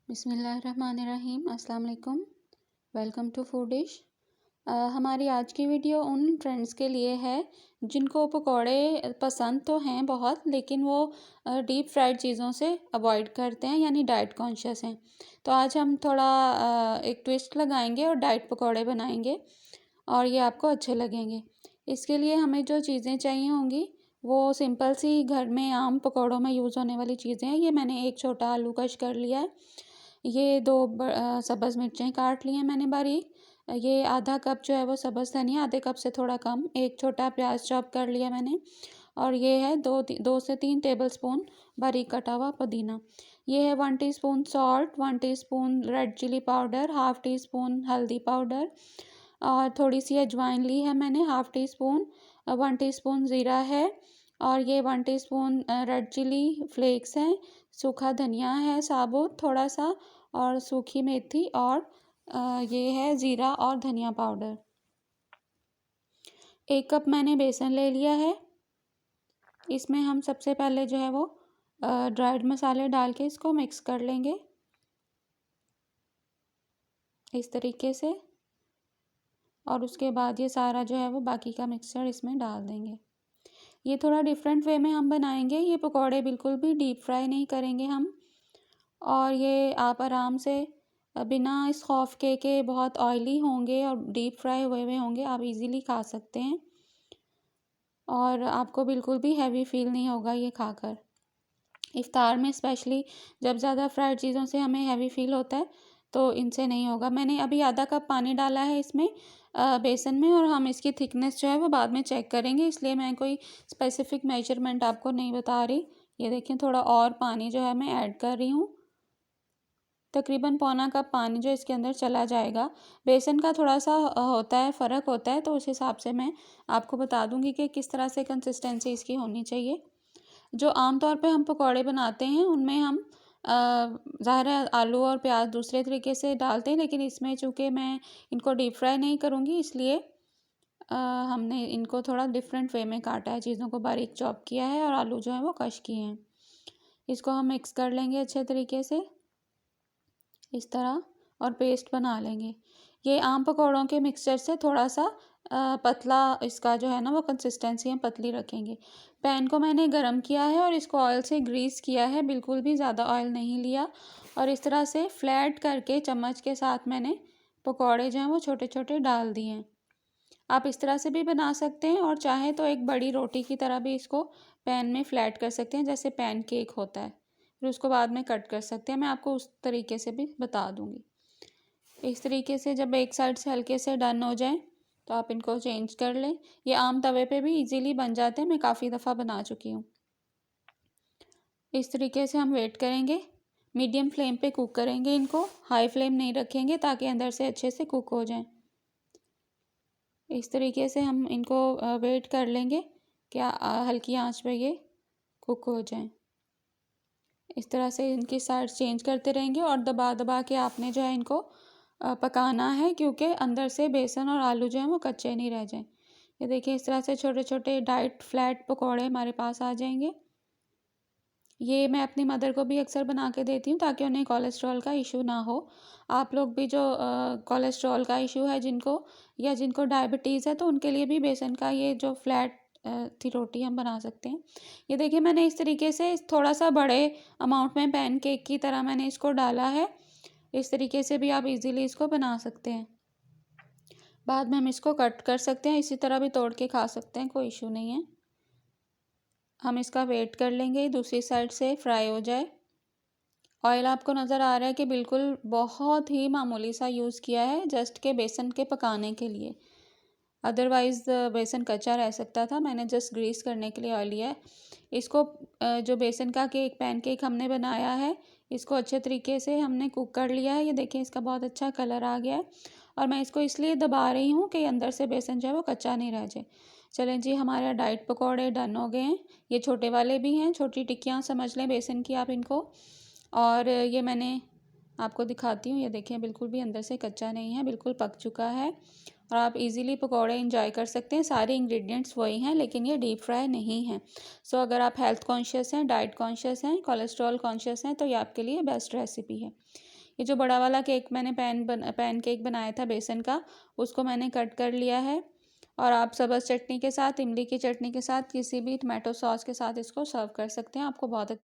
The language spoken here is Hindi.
बिस्मिल्लाहिर्रहमानिर्रहीम। अस्सलाम वालेकुम। Welcome to food dish. हमारी आज की वीडियो उन फ्रेंड्स के लिए है जिनको पकोड़े पसंद तो हैं बहुत, लेकिन वो डीप फ्राइड चीज़ों से अवॉइड करते हैं, यानी डाइट कॉन्शियस हैं। तो आज हम थोड़ा एक ट्विस्ट लगाएंगे और डाइट पकोड़े बनाएंगे और ये आपको अच्छे लगेंगे। इसके लिए हमें जो चीज़ें चाहिए होंगी वो सिंपल सी घर में आम पकोड़ों में यूज़ होने वाली चीज़ें हैं। ये मैंने एक छोटा आलू कश कर लिया है। ये दो सब्ज़ मिर्चें काट ली हैं मैंने बारीक। ये आधा कप जो है वो सब्ज़ धनिया, आधे कप से थोड़ा कम, एक छोटा प्याज चॉप कर लिया मैंने। और ये है दो से तीन टेबल स्पून बारीक कटा हुआ पुदीना। ये है 1 teaspoon salt, 1 teaspoon red chilli powder, half teaspoon हल्दी पाउडर और थोड़ी सी अजवाइन ली है मैंने, हाफ़ टी स्पून, 1 टीस्पून ज़ीरा है और ये 1 टीस्पून रेड चिली फ्लेक्स हैं, सूखा धनिया है साबुत थोड़ा सा, और सूखी मेथी, और ये है ज़ीरा और धनिया पाउडर। 1 कप मैंने बेसन ले लिया है। इसमें हम सबसे पहले जो है वो ड्राइड मसाले डाल के इसको मिक्स कर लेंगे इस तरीके से, और उसके बाद ये सारा जो है वो बाकी का मिक्सचर इसमें डाल देंगे। ये थोड़ा डिफरेंट वे में हम बनाएंगे। ये पकोड़े बिल्कुल भी डीप फ्राई नहीं करेंगे हम, और ये आप आराम से बिना इस खौफ के बहुत ऑयली होंगे और डीप फ्राई हुए हुए होंगे, आप इजीली खा सकते हैं और आपको बिल्कुल भी हैवी फील नहीं होगा ये खाकर। इफ्तार में स्पेशली जब ज़्यादा फ्राइड चीज़ों से हमें हैवी फील होता है तो इनसे नहीं होगा। मैंने अभी आधा कप पानी डाला है इसमें बेसन में, और हम इसकी थिकनेस जो है वो बाद में चेक करेंगे, इसलिए मैं कोई स्पेसिफिक मेजरमेंट आपको नहीं बता रही। ये देखिए थोड़ा और पानी जो है मैं ऐड कर रही हूँ, तकरीबन पौना कप पानी जो इसके अंदर चला जाएगा। बेसन का थोड़ा सा होता है, फ़र्क होता है, तो उस हिसाब से मैं आपको बता दूंगी कि किस तरह से कंसिस्टेंसी इसकी होनी चाहिए। जो आम तौर पे हम पकौड़े बनाते हैं उनमें हम ज़ाहिर है आलू और प्याज दूसरे तरीके से डालते हैं, लेकिन इसमें चूँकि मैं इनको डीप फ्राई नहीं करूँगी इसलिए हमने इनको थोड़ा डिफरेंट वे में काटा है, चीज़ों को बारीक चॉप किया है और आलू जो है वो कश किए हैं। इसको हम मिक्स कर लेंगे अच्छे तरीके से इस तरह, और पेस्ट बना लेंगे। ये आम पकौड़ों के मिक्सचर से थोड़ा सा पतला इसका जो है ना वो कंसिस्टेंसी हम पतली रखेंगे। पैन को मैंने गरम किया है और इसको ऑयल से ग्रीस किया है, बिल्कुल भी ज़्यादा ऑयल नहीं लिया, और इस तरह से फ्लैट करके चम्मच के साथ मैंने पकौड़े जो हैं वो छोटे छोटे डाल दिए हैं। आप इस तरह से भी बना सकते हैं, और चाहे तो एक बड़ी रोटी की तरह भी इसको पैन में फ्लैट कर सकते हैं, जैसे पैन केक होता है, फिर उसको बाद में कट कर सकते हैं। मैं आपको उस तरीके से भी बता दूंगी। इस तरीके से जब एक साइड से हल्के से डन हो जाए तो आप इनको चेंज कर लें। ये आम तवे पे भी इजीली बन जाते हैं, मैं काफ़ी दफ़ा बना चुकी हूँ। इस तरीके से हम वेट करेंगे, मीडियम फ्लेम पे कुक करेंगे इनको, हाई फ्लेम नहीं रखेंगे ताकि अंदर से अच्छे से कुक हो जाएं। इस तरीके से हम इनको वेट कर लेंगे कि हल्की आंच पे ये कुक हो जाएं। इस तरह से इनकी साइड चेंज करते रहेंगे और दबा दबा के आपने जो है इनको पकाना है, क्योंकि अंदर से बेसन और आलू जो हैं वो कच्चे नहीं रह जाएं। ये देखिए इस तरह से छोटे छोटे डाइट फ्लैट पकोड़े हमारे पास आ जाएंगे। ये मैं अपनी मदर को भी अक्सर बना के देती हूँ ताकि उन्हें कोलेस्ट्रॉल का इशू ना हो। आप लोग भी जो कोलेस्ट्रॉल का इशू है जिनको, या जिनको डायबिटीज़ है, तो उनके लिए भी बेसन का ये जो फ्लैट थी रोटी हम बना सकते हैं। ये देखिए मैंने इस तरीके से थोड़ा सा बड़े अमाउंट में पैन केक की तरह मैंने इसको डाला है। इस तरीके से भी आप इजीली इसको बना सकते हैं। बाद में हम इसको कट कर सकते हैं, इसी तरह भी तोड़ के खा सकते हैं, कोई इशू नहीं है। हम इसका वेट कर लेंगे दूसरी साइड से फ्राई हो जाए। ऑयल आपको नज़र आ रहा है कि बिल्कुल बहुत ही मामूली सा यूज़ किया है, जस्ट के बेसन के पकाने के लिए, अदरवाइज़ बेसन कच्चा रह सकता था। मैंने जस्ट ग्रीस करने के लिए ऑयल लिया है। इसको जो बेसन का केक पैन केक हमने बनाया है, इसको अच्छे तरीके से हमने कुक कर लिया है। ये देखें इसका बहुत अच्छा कलर आ गया है, और मैं इसको इसलिए दबा रही हूँ कि अंदर से बेसन जो है वो कच्चा नहीं रह जाए। चलें जी, हमारे डाइट पकौड़े डन हो गए हैं। ये छोटे वाले भी हैं, छोटी टिक्कियाँ समझ लें बेसन की आप इनको। और ये मैंने आपको दिखाती हूँ, ये देखें बिल्कुल भी अंदर से कच्चा नहीं है, बिल्कुल पक चुका है, और आप इजीली पकौड़े इंजॉय कर सकते हैं। सारे इंग्रेडिएंट्स वही हैं, लेकिन ये डीप फ्राई नहीं है। सो अगर आप हेल्थ कॉन्शियस हैं, डाइट कॉन्शियस हैं, कोलेस्ट्रॉल कॉन्शियस हैं, तो ये आपके लिए बेस्ट रेसिपी है। ये जो बड़ा वाला केक मैंने पैन केक बनाया था बेसन का, उसको मैंने कट कर लिया है। और आप सब्ज़ चटनी के साथ, इमली की चटनी के साथ, किसी भी टमाटो सॉस के साथ इसको सर्व कर सकते हैं। आपको बहुत